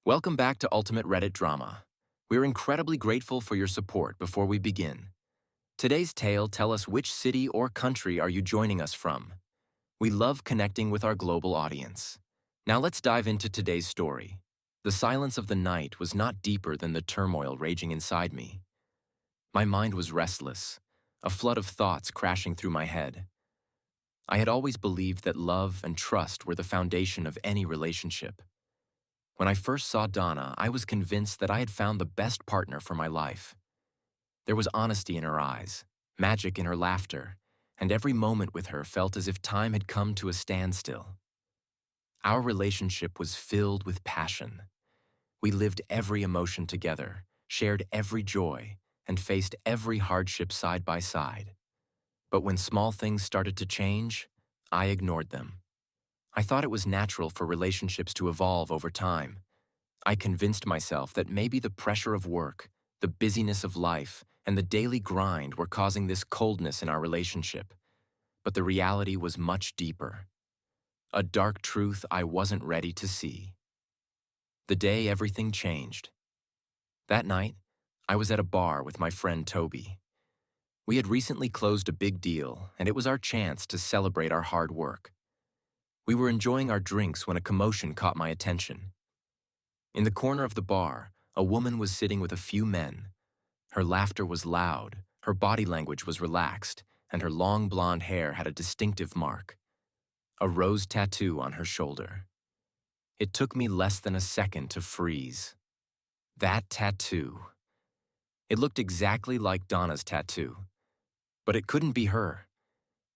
Welcome back to Ultimate Reddit Drama. We're incredibly grateful for your support before we begin. Today's tale tell us which city or country are you joining us from. We love connecting with our global audience. Now let's dive into today's story. The silence of the night was not deeper than the turmoil raging inside me. My mind was restless, a flood of thoughts crashing through my head. I had always believed that love and trust were the foundation of any relationship. When I first saw Donna, I was convinced that I had found the best partner for my life. There was honesty in her eyes, magic in her laughter, and every moment with her felt as if time had come to a standstill. Our relationship was filled with passion. We lived every emotion together, shared every joy, and faced every hardship side by side. But when small things started to change, I ignored them. I thought it was natural for relationships to evolve over time. I convinced myself that maybe the pressure of work, the busyness of life, and the daily grind were causing this coldness in our relationship. But the reality was much deeper. A dark truth I wasn't ready to see. The day everything changed. That night, I was at a bar with my friend Toby. We had recently closed a big deal, and it was our chance to celebrate our hard work. We were enjoying our drinks when a commotion caught my attention. In the corner of the bar, a woman was sitting with a few men. Her laughter was loud, her body language was relaxed, and her long blonde hair had a distinctive mark. A rose tattoo on her shoulder. It took me less than a second to freeze. That tattoo. It looked exactly like Donna's tattoo. But it couldn't be her.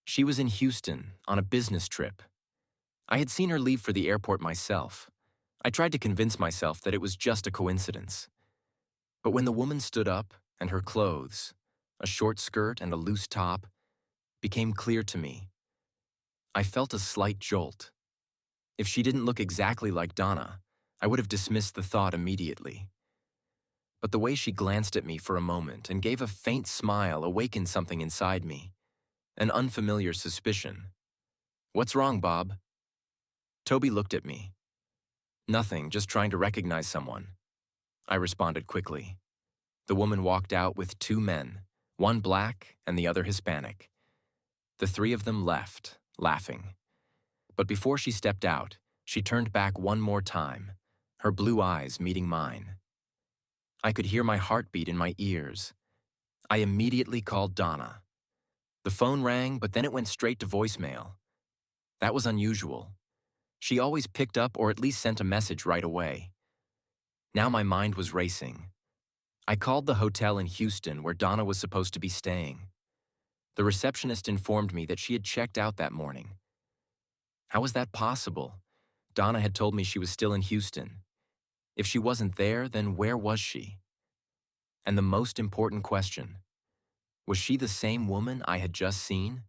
She was in Houston on a business trip. I had seen her leave for the airport myself. I tried to convince myself that it was just a coincidence. But when the woman stood up and her clothes, a short skirt and a loose top, became clear to me, I felt a slight jolt. If she didn't look exactly like Donna, I would have dismissed the thought immediately. But the way she glanced at me for a moment and gave a faint smile awakened something inside me, an unfamiliar suspicion. "What's wrong, Bob?" Toby looked at me. "Nothing, just trying to recognize someone," I responded quickly. The woman walked out with two men, one black and the other Hispanic. The three of them left, laughing. But before she stepped out, she turned back one more time, her blue eyes meeting mine. I could hear my heartbeat in my ears. I immediately called Donna. The phone rang, but then it went straight to voicemail. That was unusual. She always picked up or at least sent a message right away. Now my mind was racing. I called the hotel in Houston where Donna was supposed to be staying. The receptionist informed me that she had checked out that morning. How was that possible? Donna had told me she was still in Houston. If she wasn't there, then where was she? And the most important question, was she the same woman I had just seen?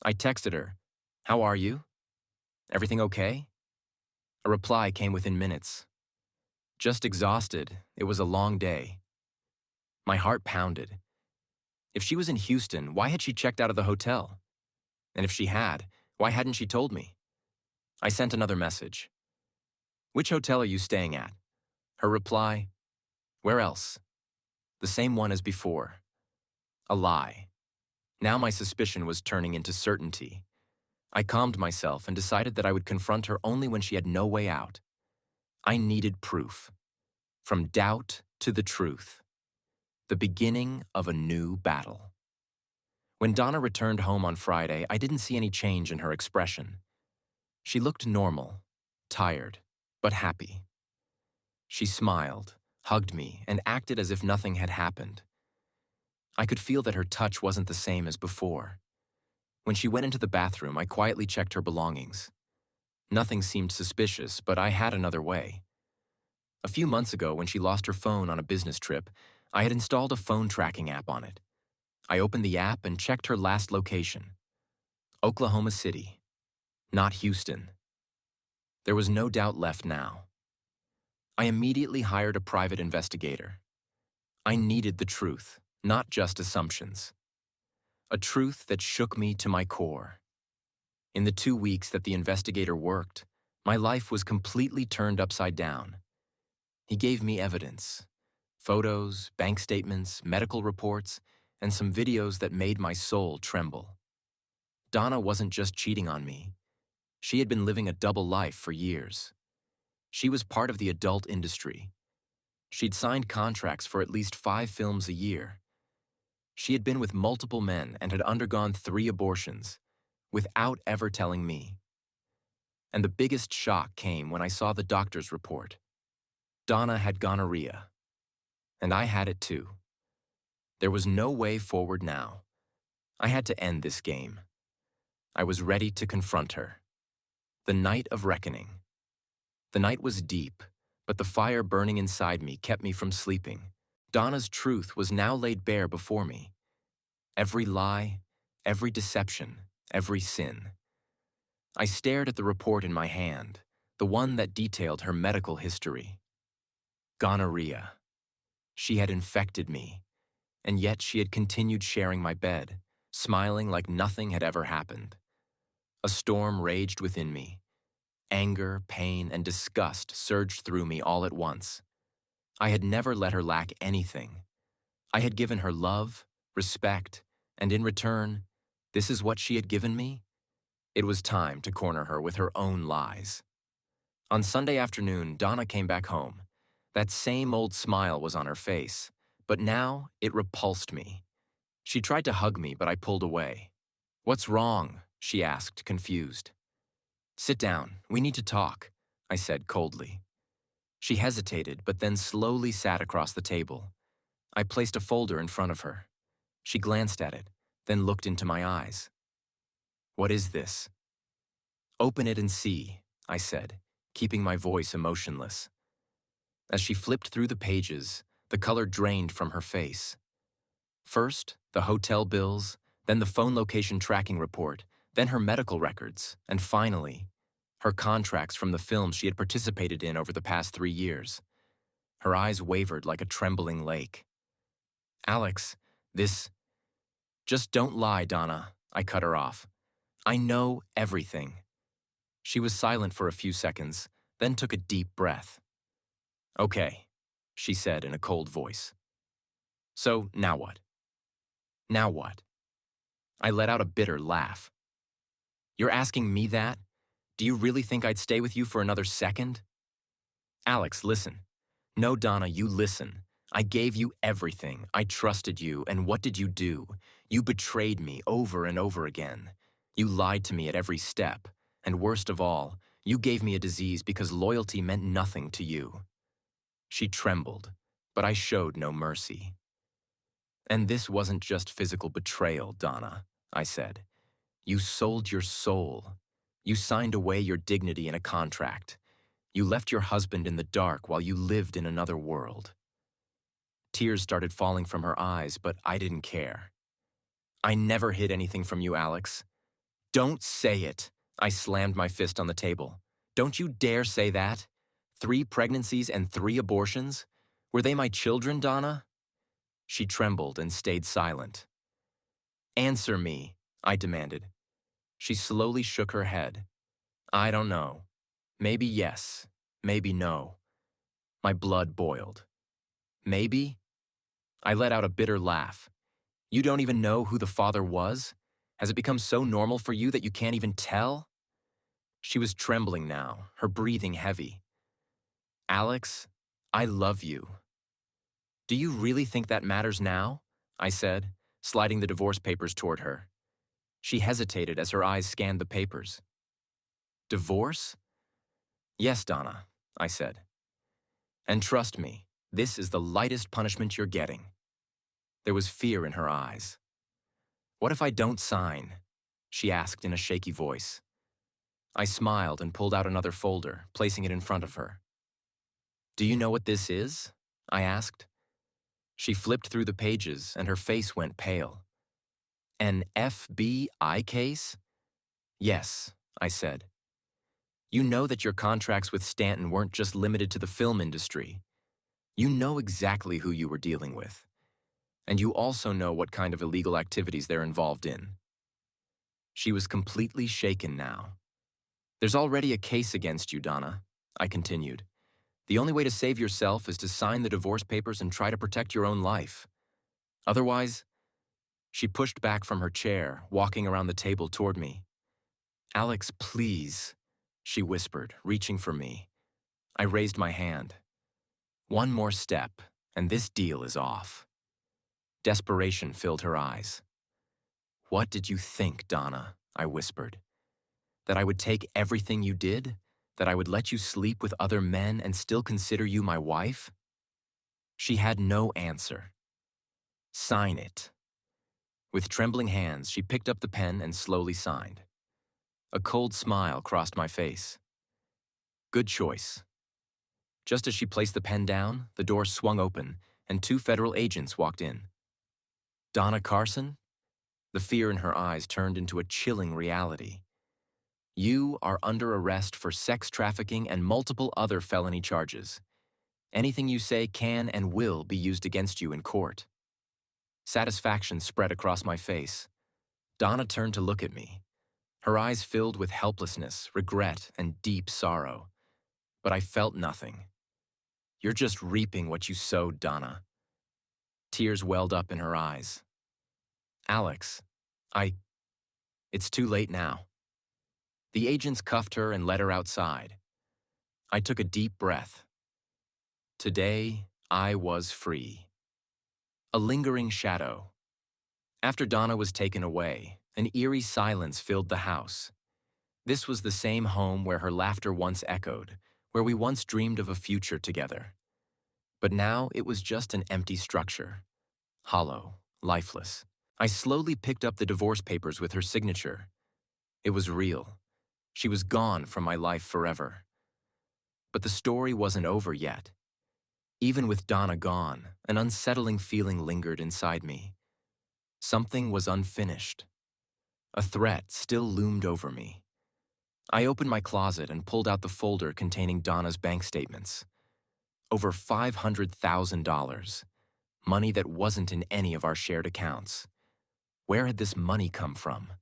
I texted her, "How are you? Everything okay?" A reply came within minutes. "Just exhausted. It was a long day." My heart pounded. If she was in Houston, why had she checked out of the hotel? And if she had, why hadn't she told me? I sent another message. "Which hotel are you staying at?" Her reply, "Where else?" The same one as before. A lie. Now my suspicion was turning into certainty. I calmed myself and decided that I would confront her only when she had no way out. I needed proof. From doubt to the truth. The beginning of a new battle. When Donna returned home on Friday, I didn't see any change in her expression. She looked normal, tired, but happy. She smiled, hugged me, and acted as if nothing had happened. I could feel that her touch wasn't the same as before. When she went into the bathroom, I quietly checked her belongings. Nothing seemed suspicious, but I had another way. A few months ago, when she lost her phone on a business trip, I had installed a phone tracking app on it. I opened the app and checked her last location. Oklahoma City, not Houston. There was no doubt left now. I immediately hired a private investigator. I needed the truth, not just assumptions. A truth that shook me to my core. In the 2 weeks that the investigator worked, my life was completely turned upside down. He gave me evidence: photos, bank statements, medical reports, and some videos that made my soul tremble. Donna wasn't just cheating on me. She had been living a double life for years. She was part of the adult industry. She'd signed contracts for at least 5 films a year. She had been with multiple men and had undergone 3 abortions, without ever telling me. And the biggest shock came when I saw the doctor's report. Donna had gonorrhea, and I had it too. There was no way forward now. I had to end this game. I was ready to confront her. The night of reckoning. The night was deep, but the fire burning inside me kept me from sleeping. Donna's truth was now laid bare before me. Every lie, every deception, every sin. I stared at the report in my hand, the one that detailed her medical history. Gonorrhea. She had infected me, and yet she had continued sharing my bed, smiling like nothing had ever happened. A storm raged within me. Anger, pain, and disgust surged through me all at once. I had never let her lack anything. I had given her love, respect, and in return, this is what she had given me? It was time to corner her with her own lies. On Sunday afternoon, Donna came back home. That same old smile was on her face, but now it repulsed me. She tried to hug me, but I pulled away. "What's wrong?" she asked, confused. "Sit down, we need to talk," I said coldly. She hesitated, but then slowly sat across the table. I placed a folder in front of her. She glanced at it, then looked into my eyes. "What is this?" "Open it and see," I said, keeping my voice emotionless. As she flipped through the pages, the color drained from her face. First, the hotel bills, then the phone location tracking report, then her medical records, and finally, her contracts from the films she had participated in over the past 3 years. Her eyes wavered like a trembling lake. "Alex, this—" "Just don't lie, Donna," I cut her off. "I know everything." She was silent for a few seconds, then took a deep breath. "Okay," she said in a cold voice. "So, now what?" "Now what?" I let out a bitter laugh. "You're asking me that? Do you really think I'd stay with you for another second?" "Alex, listen." "No, Donna, you listen. I gave you everything. I trusted you, and what did you do? You betrayed me over and over again. You lied to me at every step, and worst of all, you gave me a disease because loyalty meant nothing to you." She trembled, but I showed no mercy. "And this wasn't just physical betrayal, Donna," I said. "You sold your soul. You signed away your dignity in a contract. You left your husband in the dark while you lived in another world." Tears started falling from her eyes, but I didn't care. "I never hid anything from you, Alex." "Don't say it!" I slammed my fist on the table. "Don't you dare say that! 3 pregnancies and 3 abortions? Were they my children, Donna?" She trembled and stayed silent. "Answer me," I demanded. She slowly shook her head. "I don't know. Maybe yes, maybe no." My blood boiled. "Maybe?" I let out a bitter laugh. "You don't even know who the father was? Has it become so normal for you that you can't even tell?" She was trembling now, her breathing heavy. "Alex, I love you." "Do you really think that matters now?" I said, sliding the divorce papers toward her. She hesitated as her eyes scanned the papers. "Divorce?" "Yes, Donna," I said. "And trust me, this is the lightest punishment you're getting." There was fear in her eyes. "What if I don't sign?" she asked in a shaky voice. I smiled and pulled out another folder, placing it in front of her. "Do you know what this is?" I asked. She flipped through the pages and her face went pale. "An FBI case?" "Yes," I said. "You know that your contracts with Stanton weren't just limited to the film industry. You know exactly who you were dealing with. And you also know what kind of illegal activities they're involved in." She was completely shaken now. "There's already a case against you, Donna," I continued. The only way to save yourself is to sign the divorce papers and try to protect your own life. Otherwise, she pushed back from her chair, walking around the table toward me. Alex, please, she whispered, reaching for me. I raised my hand. One more step, and this deal is off. Desperation filled her eyes. What did you think, Donna? I whispered. That I would take everything you did? That I would let you sleep with other men and still consider you my wife? She had no answer. Sign it. With trembling hands, she picked up the pen and slowly signed. A cold smile crossed my face. Good choice. Just as she placed the pen down, the door swung open, and 2 federal agents walked in. Donna Carson? The fear in her eyes turned into a chilling reality. You are under arrest for sex trafficking and multiple other felony charges. Anything you say can and will be used against you in court. Satisfaction spread across my face. Donna turned to look at me. Her eyes filled with helplessness, regret, and deep sorrow. But I felt nothing. You're just reaping what you sowed, Donna. Tears welled up in her eyes. Alex, it's too late now. The agents cuffed her and led her outside. I took a deep breath. Today, I was free. A lingering shadow. After Donna was taken away, an eerie silence filled the house. This was the same home where her laughter once echoed, where we once dreamed of a future together. But now it was just an empty structure. Hollow, lifeless. I slowly picked up the divorce papers with her signature. It was real. She was gone from my life forever. But the story wasn't over yet. Even with Donna gone, an unsettling feeling lingered inside me. Something was unfinished. A threat still loomed over me. I opened my closet and pulled out the folder containing Donna's bank statements. Over $500,000. Money that wasn't in any of our shared accounts. Where had this money come from?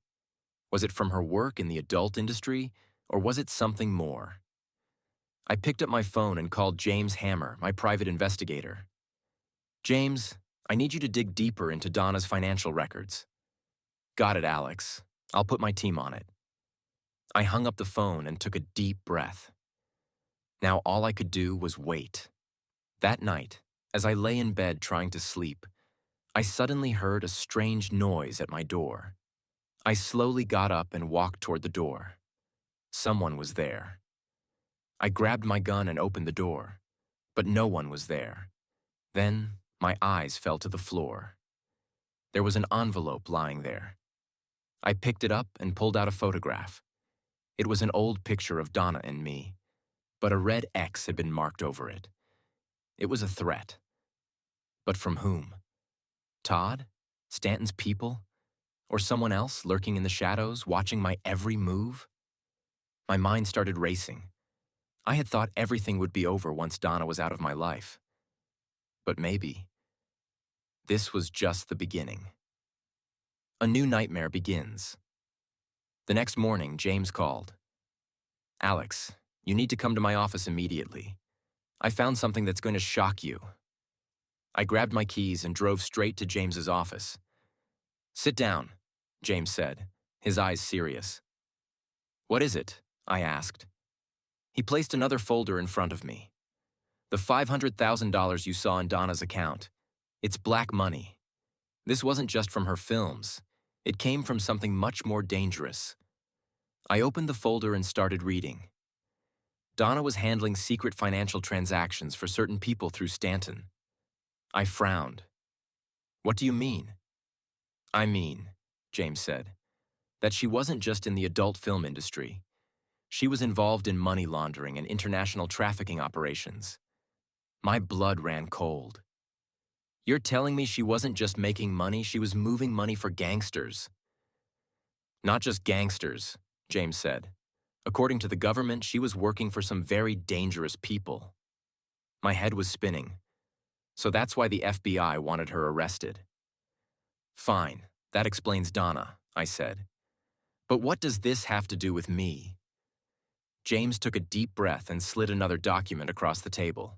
Was it from her work in the adult industry, or was it something more? I picked up my phone and called James Hammer, my private investigator. James, I need you to dig deeper into Donna's financial records. Got it, Alex. I'll put my team on it. I hung up the phone and took a deep breath. Now all I could do was wait. That night, as I lay in bed trying to sleep, I suddenly heard a strange noise at my door. I slowly got up and walked toward the door. Someone was there. I grabbed my gun and opened the door, but no one was there. Then my eyes fell to the floor. There was an envelope lying there. I picked it up and pulled out a photograph. It was an old picture of Donna and me, but a red X had been marked over it. It was a threat. But from whom? Todd? Stanton's people? Or someone else lurking in the shadows, watching my every move? My mind started racing. I had thought everything would be over once Donna was out of my life. But maybe this was just the beginning. A new nightmare begins. The next morning, James called. Alex, you need to come to my office immediately. I found something that's going to shock you. I grabbed my keys and drove straight to James's office. Sit down, James said, his eyes serious. What is it? I asked. He placed another folder in front of me. The $500,000 you saw in Donna's account. It's black money. This wasn't just from her films. It came from something much more dangerous. I opened the folder and started reading. Donna was handling secret financial transactions for certain people through Stanton. I frowned. What do you mean? I mean, James said, that she wasn't just in the adult film industry. She was involved in money laundering and international trafficking operations. My blood ran cold. You're telling me she wasn't just making money, she was moving money for gangsters? Not just gangsters, James said. According to the government, she was working for some very dangerous people. My head was spinning. So that's why the FBI wanted her arrested. Fine, that explains Donna, I said. But what does this have to do with me? James took a deep breath and slid another document across the table.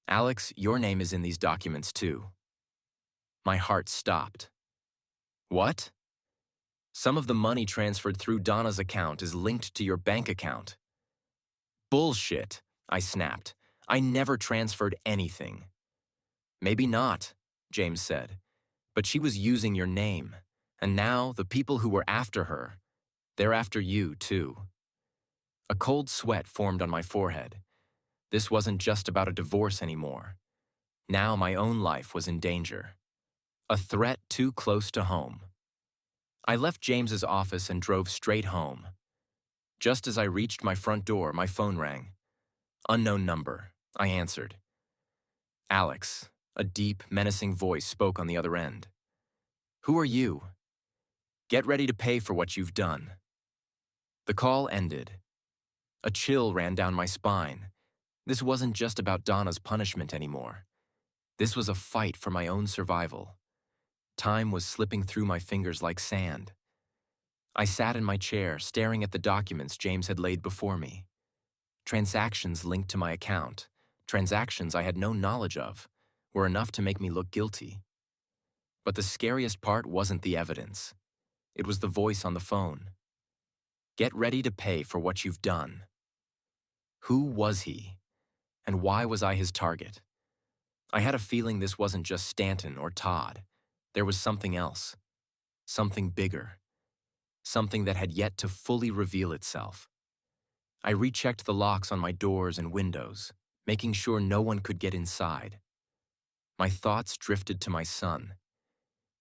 Alex, your name is in these documents too. My heart stopped. What? Some of the money transferred through Donna's account is linked to your bank account. Bullshit, I snapped. I never transferred anything. Maybe not, James said, but she was using your name, and now the people who were after her, they're after you too. A cold sweat formed on my forehead. This wasn't just about a divorce anymore. Now my own life was in danger. A threat too close to home. I left James's office and drove straight home. Just as I reached my front door, my phone rang. Unknown number, I answered. Alex, a deep, menacing voice spoke on the other end. Who are you? Get ready to pay for what you've done. The call ended. A chill ran down my spine. This wasn't just about Donna's punishment anymore. This was a fight for my own survival. Time was slipping through my fingers like sand. I sat in my chair, staring at the documents James had laid before me. Transactions linked to my account, transactions I had no knowledge of, were enough to make me look guilty. But the scariest part wasn't the evidence. It was the voice on the phone. Get ready to pay for what you've done. Who was he? And why was I his target? I had a feeling this wasn't just Stanton or Todd. There was something else. Something bigger. Something that had yet to fully reveal itself. I rechecked the locks on my doors and windows, making sure no one could get inside. My thoughts drifted to my son.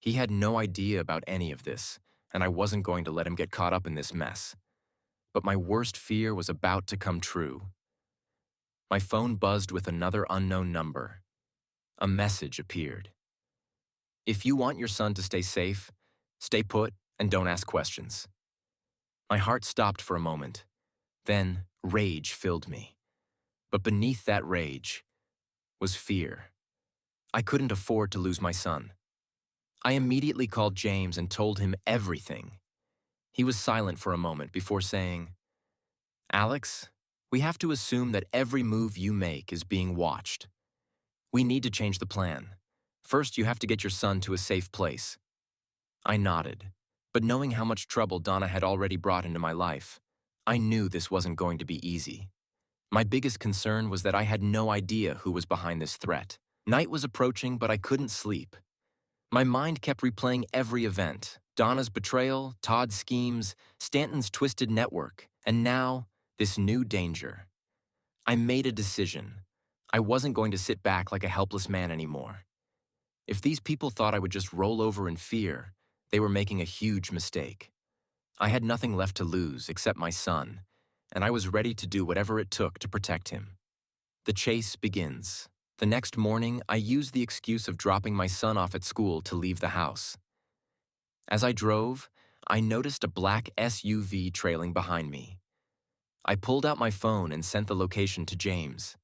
He had no idea about any of this, and I wasn't going to let him get caught up in this mess. But my worst fear was about to come true. My phone buzzed with another unknown number. A message appeared. If you want your son to stay safe, stay put and don't ask questions. My heart stopped for a moment. Then rage filled me. But beneath that rage was fear. I couldn't afford to lose my son. I immediately called James and told him everything. He was silent for a moment before saying, Alex, we have to assume that every move you make is being watched. We need to change the plan. First, you have to get your son to a safe place. I nodded, but knowing how much trouble Donna had already brought into my life, I knew this wasn't going to be easy. My biggest concern was that I had no idea who was behind this threat. Night was approaching, but I couldn't sleep. My mind kept replaying every event, Donna's betrayal, Todd's schemes, Stanton's twisted network, and now, this new danger. I made a decision. I wasn't going to sit back like a helpless man anymore. If these people thought I would just roll over in fear, they were making a huge mistake. I had nothing left to lose except my son, and I was ready to do whatever it took to protect him. The chase begins. The next morning, I used the excuse of dropping my son off at school to leave the house. As I drove, I noticed a black SUV trailing behind me. I pulled out my phone and sent the location to James.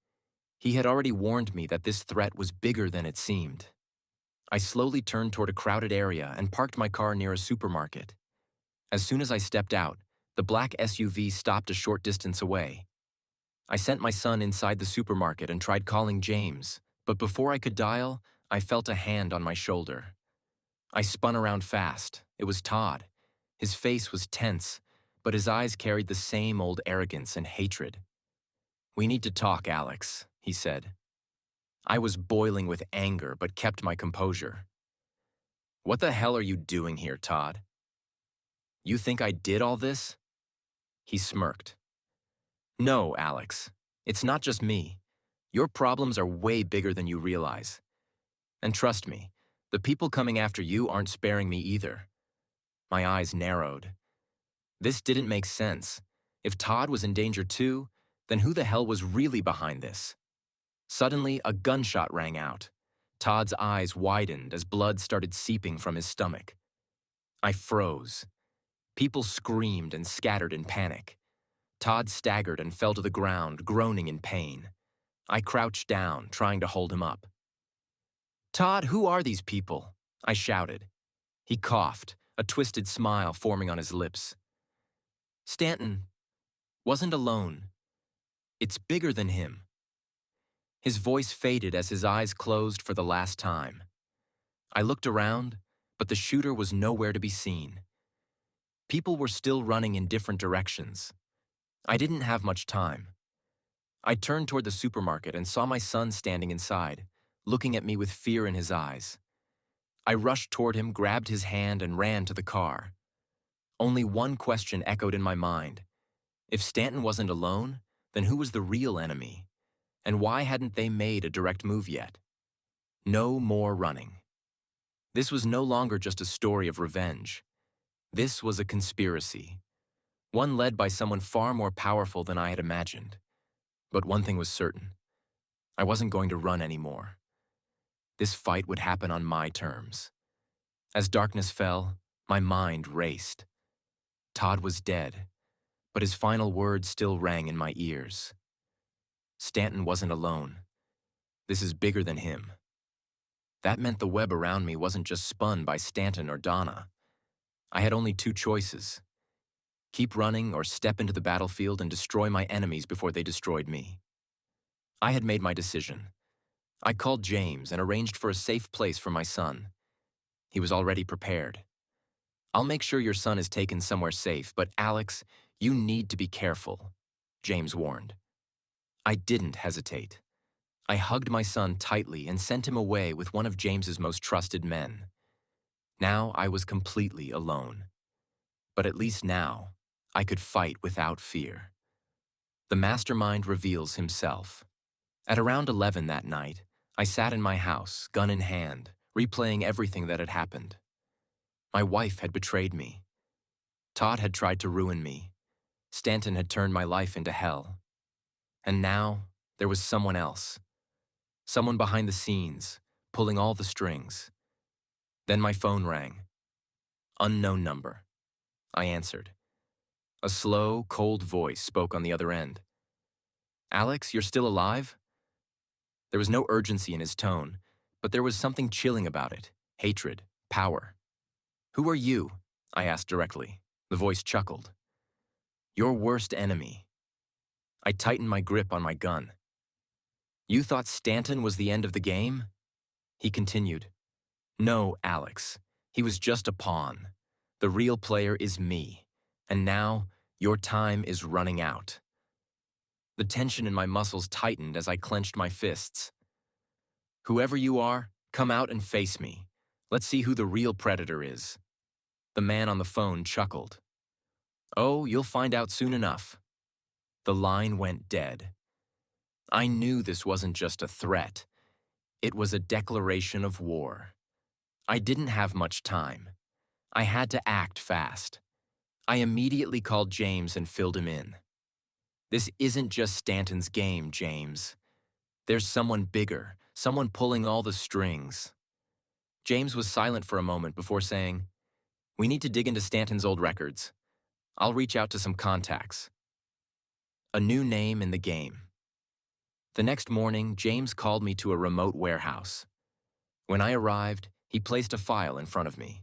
He had already warned me that this threat was bigger than it seemed. I slowly turned toward a crowded area and parked my car near a supermarket. As soon as I stepped out, the black SUV stopped a short distance away. I sent my son inside the supermarket and tried calling James, but before I could dial, I felt a hand on my shoulder. I spun around fast. It was Todd. His face was tense, but his eyes carried the same old arrogance and hatred. "We need to talk, Alex," he said. I was boiling with anger, but kept my composure. "What the hell are you doing here, Todd? You think I did all this?" He smirked. "No, Alex. It's not just me. Your problems are way bigger than you realize. And trust me, the people coming after you aren't sparing me either." My eyes narrowed. This didn't make sense. If Todd was in danger too, then who the hell was really behind this? Suddenly, a gunshot rang out. Todd's eyes widened as blood started seeping from his stomach. I froze. People screamed and scattered in panic. Todd staggered and fell to the ground, groaning in pain. I crouched down, trying to hold him up. "Todd, who are these people?" I shouted. He coughed, a twisted smile forming on his lips. "Stanton wasn't alone. It's bigger than him. His voice faded as his eyes closed for the last time. I looked around, but the shooter was nowhere to be seen. People were still running in different directions. I didn't have much time. I turned toward the supermarket and saw my son standing inside, looking at me with fear in his eyes. I rushed toward him, grabbed his hand, and ran to the car. Only one question echoed in my mind. If Stanton wasn't alone, then who was the real enemy? And why hadn't they made a direct move yet? No more running. This was no longer just a story of revenge. This was a conspiracy, one led by someone far more powerful than I had imagined. But one thing was certain. I wasn't going to run anymore. This fight would happen on my terms. As darkness fell, my mind raced. Todd was dead, but his final words still rang in my ears. Stanton wasn't alone. This is bigger than him. That meant the web around me wasn't just spun by Stanton or Donna. I had only two choices. Keep running or step into the battlefield and destroy my enemies before they destroyed me. I had made my decision. I called James and arranged for a safe place for my son. He was already prepared. I'll make sure your son is taken somewhere safe, but Alex, you need to be careful, James warned. I didn't hesitate. I hugged my son tightly and sent him away with one of James's most trusted men. Now I was completely alone. But at least now, I could fight without fear. The mastermind reveals himself. At around 11 that night, I sat in my house, gun in hand, replaying everything that had happened. My wife had betrayed me. Todd had tried to ruin me. Stanton had turned my life into hell. And now, there was someone else. Someone behind the scenes, pulling all the strings. Then my phone rang. Unknown number. I answered. A slow, cold voice spoke on the other end. Alex, you're still alive? There was no urgency in his tone, but there was something chilling about it. Hatred, power. Who are you? I asked directly. The voice chuckled. Your worst enemy. I tightened my grip on my gun. You thought Stanton was the end of the game? He continued. No, Alex. He was just a pawn. The real player is me. And now, your time is running out. The tension in my muscles tightened as I clenched my fists. Whoever you are, come out and face me. Let's see who the real predator is. The man on the phone chuckled. Oh, you'll find out soon enough. The line went dead. I knew this wasn't just a threat. It was a declaration of war. I didn't have much time. I had to act fast. I immediately called James and filled him in. This isn't just Stanton's game, James. There's someone bigger, someone pulling all the strings. James was silent for a moment before saying, We need to dig into Stanton's old records. I'll reach out to some contacts. A new name in the game. The next morning, James called me to a remote warehouse. When I arrived, he placed a file in front of me.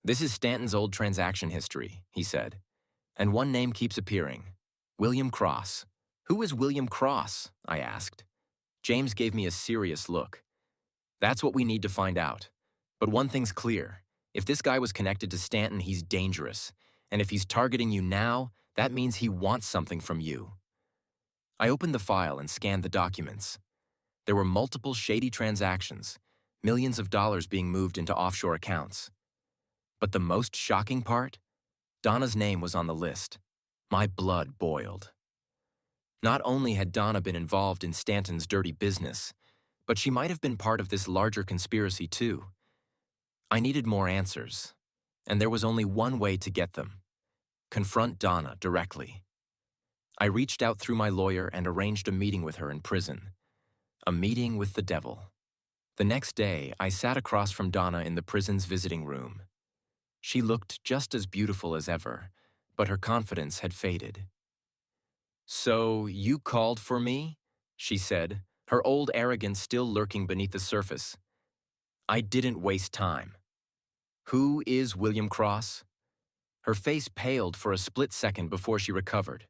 This is Stanton's old transaction history, he said, and one name keeps appearing. William Cross. Who is William Cross? I asked. James gave me a serious look. That's what we need to find out. But one thing's clear. If this guy was connected to Stanton, he's dangerous. And if he's targeting you now, that means he wants something from you. I opened the file and scanned the documents. There were multiple shady transactions, millions of dollars being moved into offshore accounts. But the most shocking part? Donna's name was on the list. My blood boiled. Not only had Donna been involved in Stanton's dirty business, but she might have been part of this larger conspiracy too. I needed more answers, and there was only one way to get them. Confront Donna directly. I reached out through my lawyer and arranged a meeting with her in prison. A meeting with the devil. The next day, I sat across from Donna in the prison's visiting room. She looked just as beautiful as ever, but her confidence had faded. So, you called for me? She said, her old arrogance still lurking beneath the surface. I didn't waste time. Who is William Cross? Her face paled for a split second before she recovered.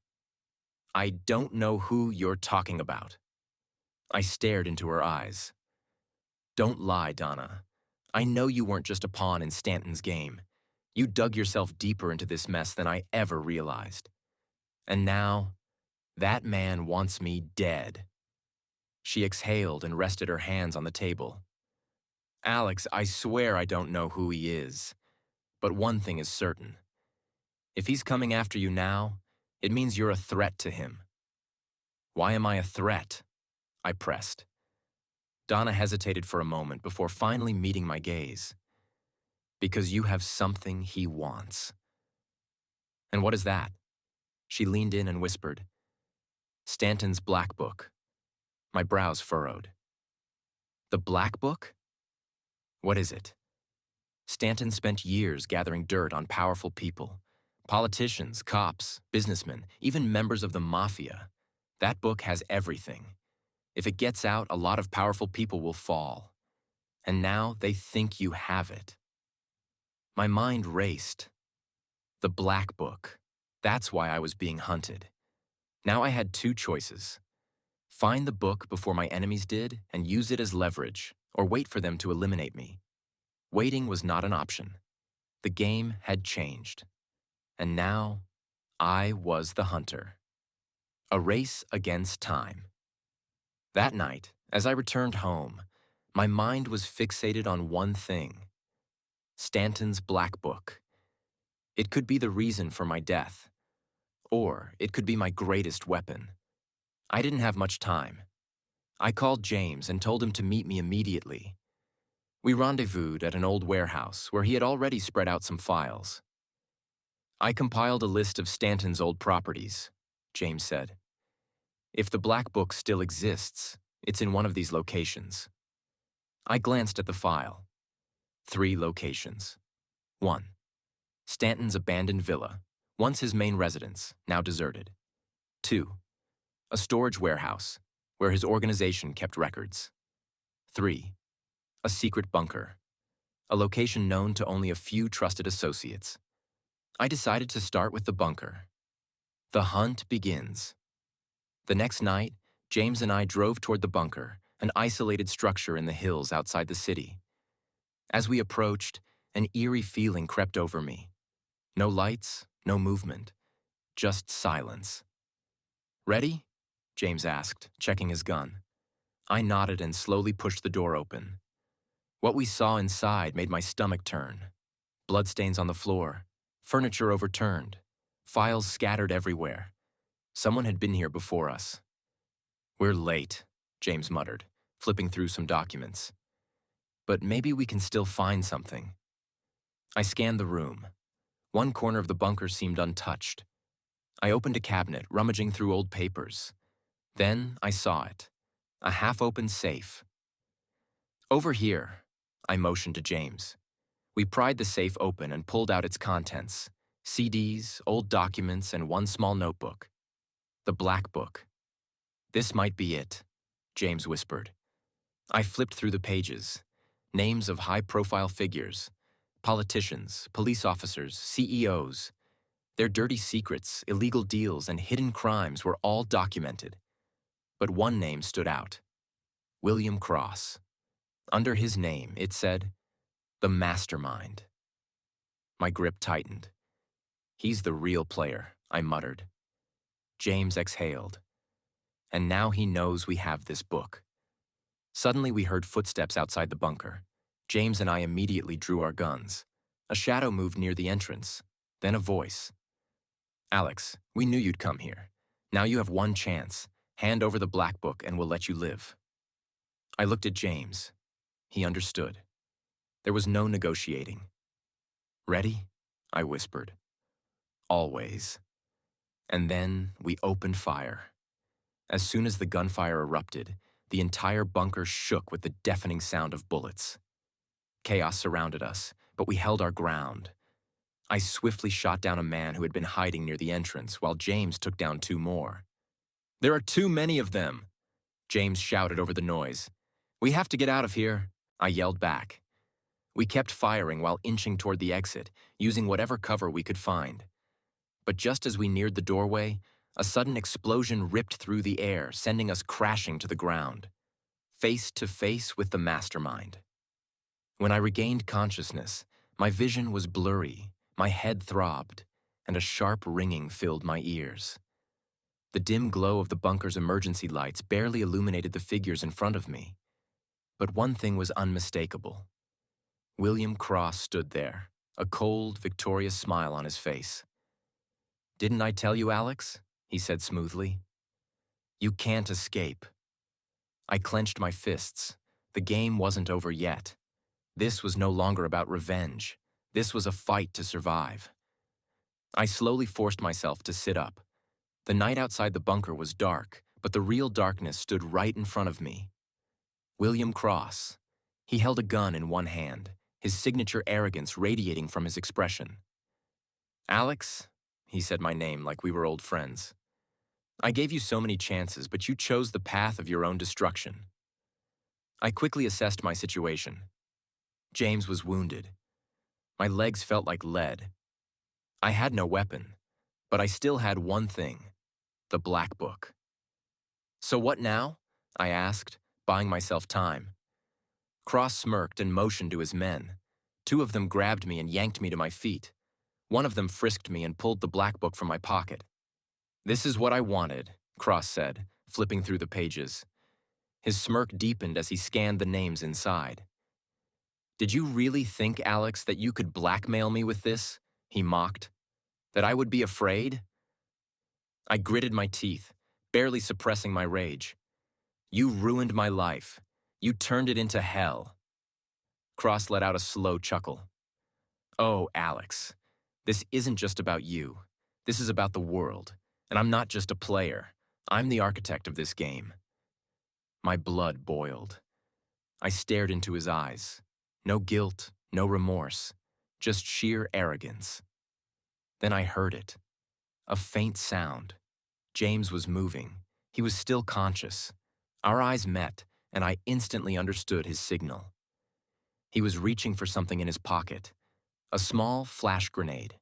I don't know who you're talking about. I stared into her eyes. Don't lie, Donna. I know you weren't just a pawn in Stanton's game. You dug yourself deeper into this mess than I ever realized. And now, that man wants me dead. She exhaled and rested her hands on the table. Alex, I swear I don't know who he is. But one thing is certain. If he's coming after you now, it means you're a threat to him. Why am I a threat? I pressed. Donna hesitated for a moment before finally meeting my gaze. Because you have something he wants. And what is that? She leaned in and whispered. Stanton's black book. My brows furrowed. The black book? What is it? Stanton spent years gathering dirt on powerful people. Politicians, cops, businessmen, even members of the mafia. That book has everything. If it gets out, a lot of powerful people will fall. And now they think you have it. My mind raced. The black book. That's why I was being hunted. Now I had two choices. Find the book before my enemies did and use it as leverage, or wait for them to eliminate me. Waiting was not an option. The game had changed. And now, I was the hunter. A race against time. That night, as I returned home, my mind was fixated on one thing. Stanton's black book. It could be the reason for my death. Or it could be my greatest weapon. I didn't have much time. I called James and told him to meet me immediately. We rendezvoused at an old warehouse where he had already spread out some files. I compiled a list of Stanton's old properties, James said. If the black book still exists, it's in one of these locations. I glanced at the file. 3 locations. 1. Stanton's abandoned villa, once his main residence, now deserted. 2. A storage warehouse, where his organization kept records. 3. A secret bunker, a location known to only a few trusted associates. I decided to start with the bunker. The hunt begins. The next night, James and I drove toward the bunker, an isolated structure in the hills outside the city. As we approached, an eerie feeling crept over me. No lights, no movement, just silence. Ready? James asked, checking his gun. I nodded and slowly pushed the door open. What we saw inside made my stomach turn. Bloodstains on the floor, furniture overturned, files scattered everywhere. Someone had been here before us. We're late, James muttered, flipping through some documents. But maybe we can still find something. I scanned the room. One corner of the bunker seemed untouched. I opened a cabinet, rummaging through old papers. Then I saw it, a half-open safe. Over here, I motioned to James. We pried the safe open and pulled out its contents, CDs, old documents, and one small notebook. The black book. This might be it, James whispered. I flipped through the pages. Names of high-profile figures, politicians, police officers, CEOs. Their dirty secrets, illegal deals, and hidden crimes were all documented. But one name stood out. William Cross. Under his name, it said, the mastermind. My grip tightened. He's the real player, I muttered. James exhaled. And now he knows we have this book. Suddenly we heard footsteps outside the bunker. James and I immediately drew our guns. A shadow moved near the entrance, then a voice. Alex, we knew you'd come here. Now you have one chance. Hand over the black book and we'll let you live. I looked at James. He understood. There was no negotiating. Ready? I whispered. Always. And then we opened fire. As soon as the gunfire erupted, the entire bunker shook with the deafening sound of bullets. Chaos surrounded us, but we held our ground. I swiftly shot down a man who had been hiding near the entrance, while James took down 2 more. There are too many of them, James shouted over the noise. We have to get out of here, I yelled back. We kept firing while inching toward the exit, using whatever cover we could find. But just as we neared the doorway, A sudden explosion ripped through the air, sending us crashing to the ground, face to face with the mastermind. When I regained consciousness, my vision was blurry, my head throbbed, and a sharp ringing filled my ears. The dim glow of the bunker's emergency lights barely illuminated the figures in front of me. But one thing was unmistakable. William Cross stood there, a cold, victorious smile on his face. "Didn't I tell you, Alex?" he said smoothly. "You can't escape." I clenched my fists. The game wasn't over yet. This was no longer about revenge. This was a fight to survive. I slowly forced myself to sit up. The night outside the bunker was dark, but the real darkness stood right in front of me. William Cross. He held a gun in one hand, his signature arrogance radiating from his expression. "Alex," he said my name like we were old friends. "I gave you so many chances, but you chose the path of your own destruction." I quickly assessed my situation. James was wounded. My legs felt like lead. I had no weapon, but I still had one thing: the black book. "So what now?" I asked, buying myself time. Cross smirked and motioned to his men. Two of them grabbed me and yanked me to my feet. One of them frisked me and pulled the black book from my pocket. "This is what I wanted," Cross said, flipping through the pages. His smirk deepened as he scanned the names inside. "Did you really think, Alex, that you could blackmail me with this?" he mocked. "That I would be afraid?" I gritted my teeth, barely suppressing my rage. "You ruined my life. You turned it into hell." Cross let out a slow chuckle. "Oh, Alex, this isn't just about you. This is about the world, and I'm not just a player. I'm the architect of this game." My blood boiled. I stared into his eyes. No guilt, no remorse, just sheer arrogance. Then I heard it. A faint sound. James was moving. He was still conscious. Our eyes met, and I instantly understood his signal. He was reaching for something in his pocket. A small flash grenade.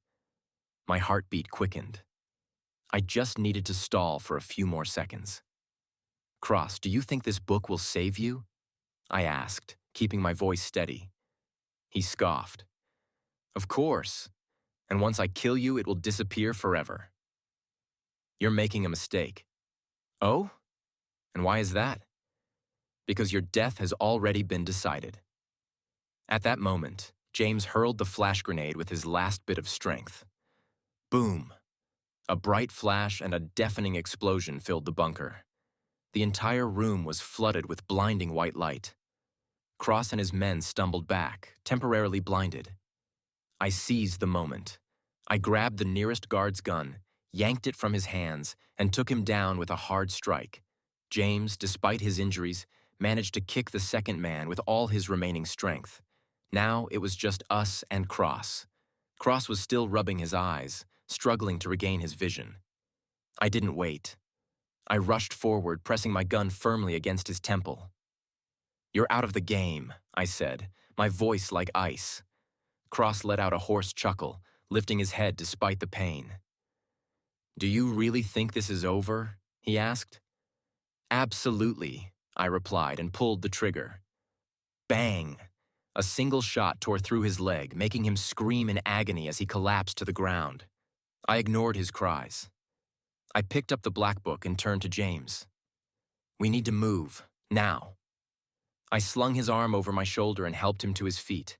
My heartbeat quickened. I just needed to stall for a few more seconds. "Cross, do you think this book will save you?" I asked, keeping my voice steady. He scoffed. "Of course. And once I kill you, it will disappear forever." "You're making a mistake." "Oh? And why is that?" "Because your death has already been decided." At that moment, James hurled the flash grenade with his last bit of strength. Boom! A bright flash and a deafening explosion filled the bunker. The entire room was flooded with blinding white light. Cross and his men stumbled back, temporarily blinded. I seized the moment. I grabbed the nearest guard's gun, yanked it from his hands, and took him down with a hard strike. James, despite his injuries, managed to kick the second man with all his remaining strength. Now it was just us and Cross. Cross was still rubbing his eyes, struggling to regain his vision. I didn't wait. I rushed forward, pressing my gun firmly against his temple. "You're out of the game," I said, my voice like ice. Cross let out a hoarse chuckle, lifting his head despite the pain. "Do you really think this is over?" he asked. "Absolutely," I replied and pulled the trigger. Bang! A single shot tore through his leg, making him scream in agony as he collapsed to the ground. I ignored his cries. I picked up the black book and turned to James. "We need to move, now." I slung his arm over my shoulder and helped him to his feet.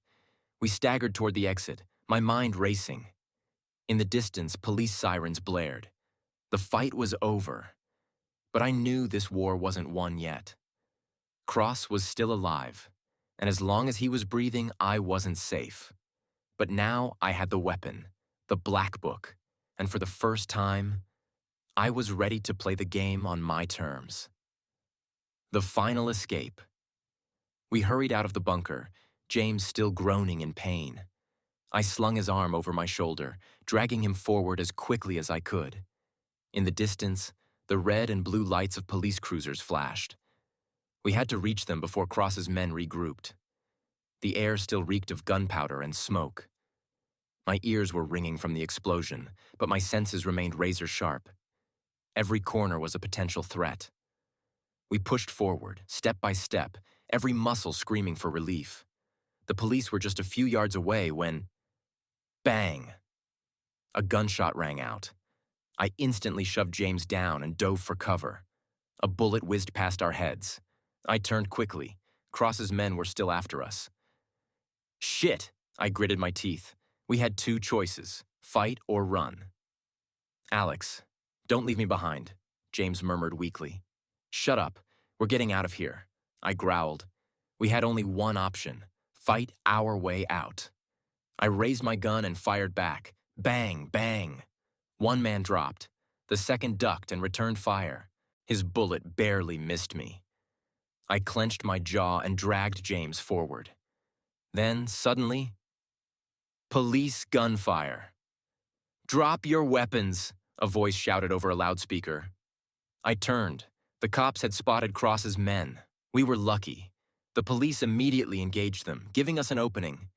We staggered toward the exit, my mind racing. In the distance, police sirens blared. The fight was over. But I knew this war wasn't won yet. Cross was still alive, and as long as he was breathing, I wasn't safe. But now I had the weapon, the black book, and for the first time, I was ready to play the game on my terms. The final escape. We hurried out of the bunker, James still groaning in pain. I slung his arm over my shoulder, dragging him forward as quickly as I could. In the distance, the red and blue lights of police cruisers flashed. We had to reach them before Cross's men regrouped. The air still reeked of gunpowder and smoke. My ears were ringing from the explosion, but my senses remained razor sharp. Every corner was a potential threat. We pushed forward, step by step, every muscle screaming for relief. The police were just a few yards away when, bang! A gunshot rang out. I instantly shoved James down and dove for cover. A bullet whizzed past our heads. I turned quickly. Cross's men were still after us. Shit! I gritted my teeth. We had two choices, fight or run. Alex, don't leave me behind, James murmured weakly. Shut up. We're getting out of here, I growled. We had only one option, fight our way out. I raised my gun and fired back. Bang, bang. One man dropped. The second ducked and returned fire. His bullet barely missed me. I clenched my jaw and dragged James forward. Then, suddenly, police gunfire. Drop your weapons, a voice shouted over a loudspeaker. I turned. The cops had spotted Cross's men. We were lucky. The police immediately engaged them, giving us an opening.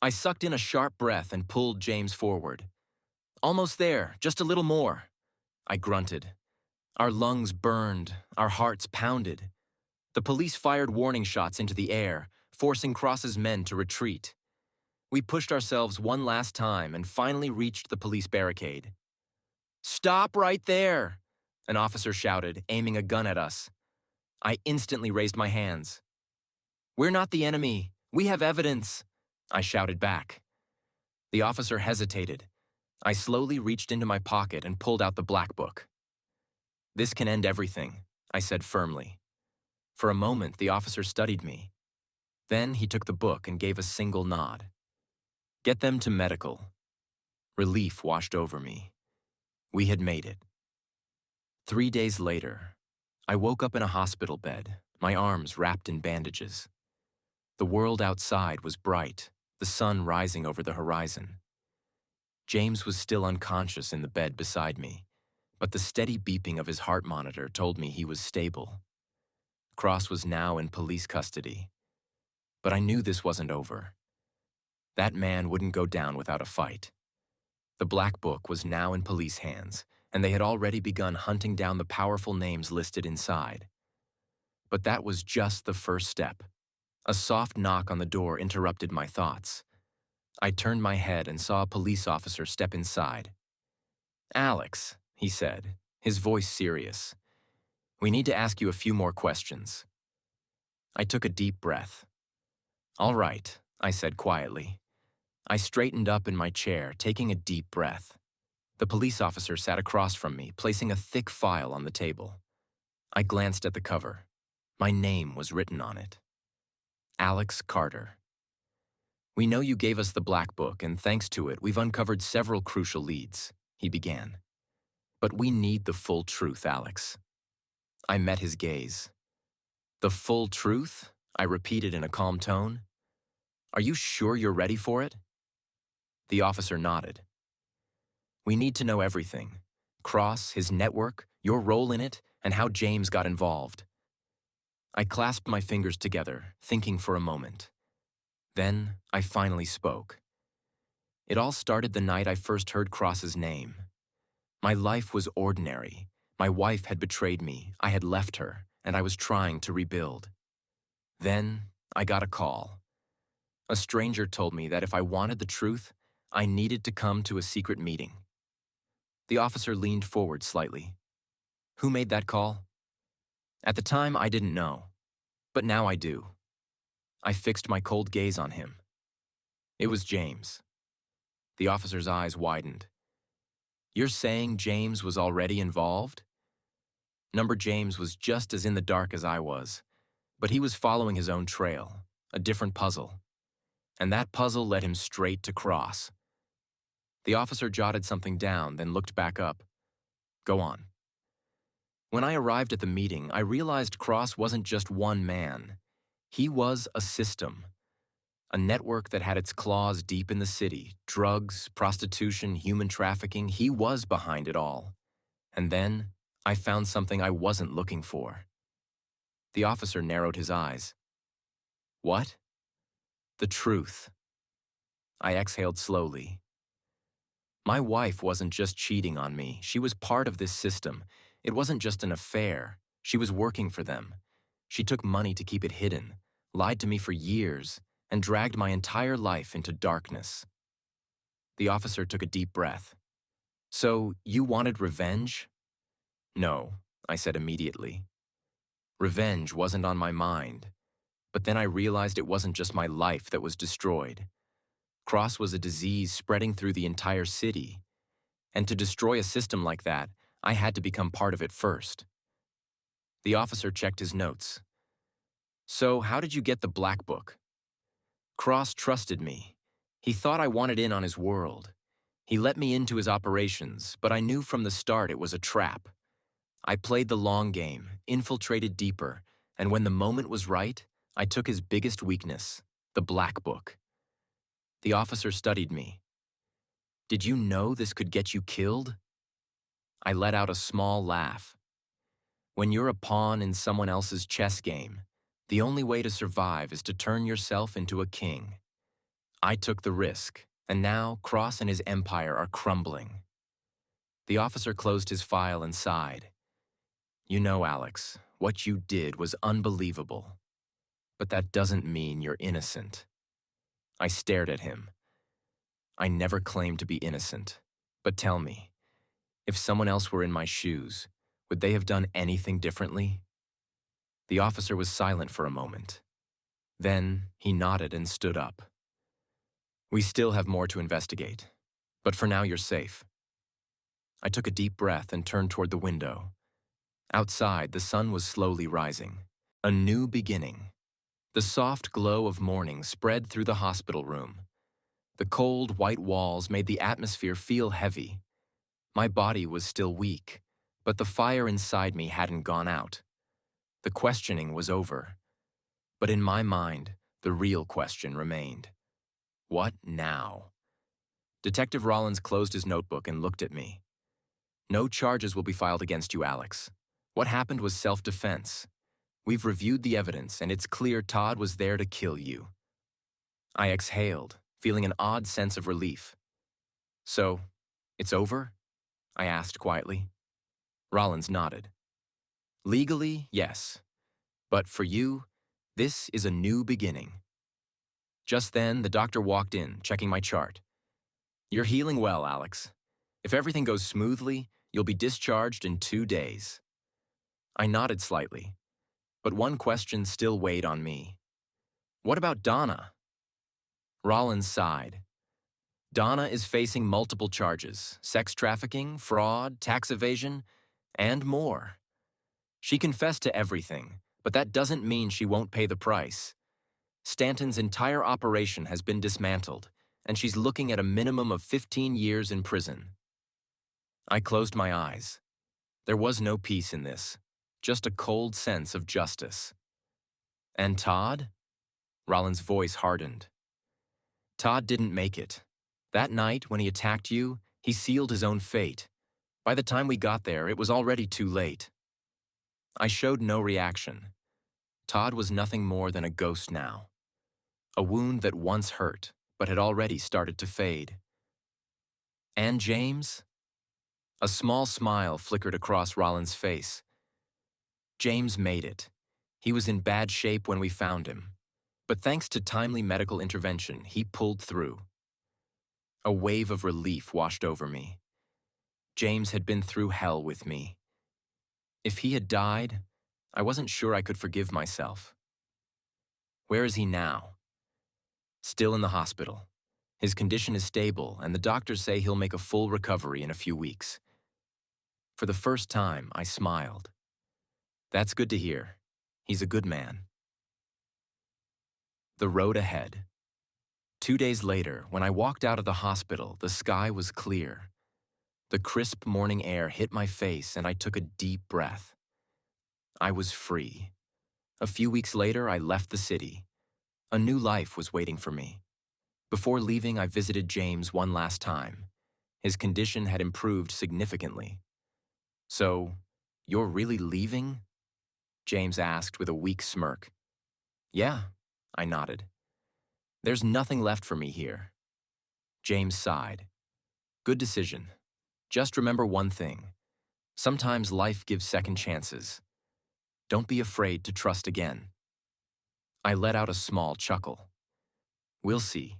I sucked in a sharp breath and pulled James forward. Almost there, just a little more, I grunted. Our lungs burned, our hearts pounded. The police fired warning shots into the air, forcing Cross's men to retreat. We pushed ourselves one last time and finally reached the police barricade. Stop right there, an officer shouted, aiming a gun at us. I instantly raised my hands. We're not the enemy. We have evidence, I shouted back. The officer hesitated. I slowly reached into my pocket and pulled out the black book. This can end everything, I said firmly. For a moment, the officer studied me. Then he took the book and gave a single nod. Get them to medical. Relief washed over me. We had made it. 3 days later, I woke up in a hospital bed, my arms wrapped in bandages. The world outside was bright, the sun rising over the horizon. James was still unconscious in the bed beside me, but the steady beeping of his heart monitor told me he was stable. Cross was now in police custody. But I knew this wasn't over. That man wouldn't go down without a fight. The black book was now in police hands, and they had already begun hunting down the powerful names listed inside. But that was just the first step. A soft knock on the door interrupted my thoughts. I turned my head and saw a police officer step inside. Alex, he said, his voice serious. We need to ask you a few more questions. I took a deep breath. All right, I said quietly. I straightened up in my chair, taking a deep breath. The police officer sat across from me, placing a thick file on the table. I glanced at the cover. My name was written on it. Alex Carter. We know you gave us the black book, and thanks to it, we've uncovered several crucial leads, he began. But we need the full truth, Alex. I met his gaze. The full truth? I repeated in a calm tone. Are you sure you're ready for it? The officer nodded. We need to know everything. Cross, his network, your role in it, and how James got involved. I clasped my fingers together, thinking for a moment. Then I finally spoke. It all started the night I first heard Cross's name. My life was ordinary. My wife had betrayed me, I had left her, and I was trying to rebuild. Then I got a call. A stranger told me that if I wanted the truth, I needed to come to a secret meeting. The officer leaned forward slightly. Who made that call? At the time, I didn't know, but now I do. I fixed my cold gaze on him. It was James. The officer's eyes widened. You're saying James was already involved? Number James was just as in the dark as I was, but he was following his own trail, a different puzzle. And that puzzle led him straight to Cross. The officer jotted something down, then looked back up. Go on. When I arrived at the meeting, I realized Cross wasn't just one man. He was a system. A network that had its claws deep in the city. Drugs, prostitution, human trafficking. He was behind it all. And then I found something I wasn't looking for. The officer narrowed his eyes. What? The truth. I exhaled slowly. My wife wasn't just cheating on me. She was part of this system. It wasn't just an affair. She was working for them. She took money to keep it hidden, lied to me for years, and dragged my entire life into darkness. The officer took a deep breath. So, you wanted revenge? No, I said immediately. Revenge wasn't on my mind. But then I realized it wasn't just my life that was destroyed. Cross was a disease spreading through the entire city. And to destroy a system like that, I had to become part of it first. The officer checked his notes. So, how did you get the black book? Cross trusted me. He thought I wanted in on his world. He let me into his operations, but I knew from the start it was a trap. I played the long game, infiltrated deeper, and when the moment was right, I took his biggest weakness, the black book. The officer studied me. Did you know this could get you killed? I let out a small laugh. When you're a pawn in someone else's chess game, the only way to survive is to turn yourself into a king. I took the risk, and now Cross and his empire are crumbling. The officer closed his file and sighed. You know, Alex, what you did was unbelievable. But that doesn't mean you're innocent. I stared at him. I never claimed to be innocent. But tell me, if someone else were in my shoes, would they have done anything differently? The officer was silent for a moment. Then he nodded and stood up. We still have more to investigate, but for now you're safe. I took a deep breath and turned toward the window. Outside, the sun was slowly rising. A new beginning. The soft glow of morning spread through the hospital room. The cold, white walls made the atmosphere feel heavy. My body was still weak, but the fire inside me hadn't gone out. The questioning was over. But in my mind, the real question remained. What now? Detective Rollins closed his notebook and looked at me. No charges will be filed against you, Alex. What happened was self-defense. We've reviewed the evidence, and it's clear Todd was there to kill you. I exhaled, feeling an odd sense of relief. So, it's over? I asked quietly. Rollins nodded. Legally, yes. But for you, this is a new beginning. Just then, the doctor walked in, checking my chart. You're healing well, Alex. If everything goes smoothly, you'll be discharged in 2 days. I nodded slightly, but one question still weighed on me. What about Donna? Rollins sighed. Donna is facing multiple charges: sex trafficking, fraud, tax evasion, and more. She confessed to everything, but that doesn't mean she won't pay the price. Stanton's entire operation has been dismantled, and she's looking at a minimum of 15 years in prison. I closed my eyes. There was no peace in this, just a cold sense of justice. And Todd? Rollins' voice hardened. Todd didn't make it. That night, when he attacked you, he sealed his own fate. By the time we got there, it was already too late. I showed no reaction. Todd was nothing more than a ghost now. A wound that once hurt, but had already started to fade. And James? A small smile flickered across Rollins' face. James made it. He was in bad shape when we found him. But thanks to timely medical intervention, he pulled through. A wave of relief washed over me. James had been through hell with me. If he had died, I wasn't sure I could forgive myself. Where is he now? Still in the hospital. His condition is stable, and the doctors say he'll make a full recovery in a few weeks. For the first time, I smiled. That's good to hear. He's a good man. The road ahead. 2 days later, when I walked out of the hospital, the sky was clear. The crisp morning air hit my face, and I took a deep breath. I was free. A few weeks later, I left the city. A new life was waiting for me. Before leaving, I visited James one last time. His condition had improved significantly. So, you're really leaving? James asked with a weak smirk. Yeah, I nodded. There's nothing left for me here. James sighed. Good decision. Just remember one thing. Sometimes life gives second chances. Don't be afraid to trust again. I let out a small chuckle. We'll see.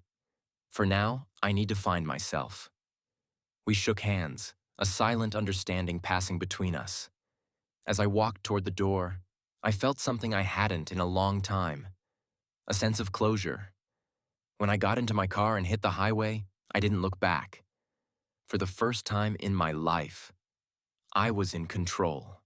For now, I need to find myself. We shook hands, a silent understanding passing between us. As I walked toward the door, I felt something I hadn't in a long time, a sense of closure. When I got into my car and hit the highway, I didn't look back. For the first time in my life, I was in control.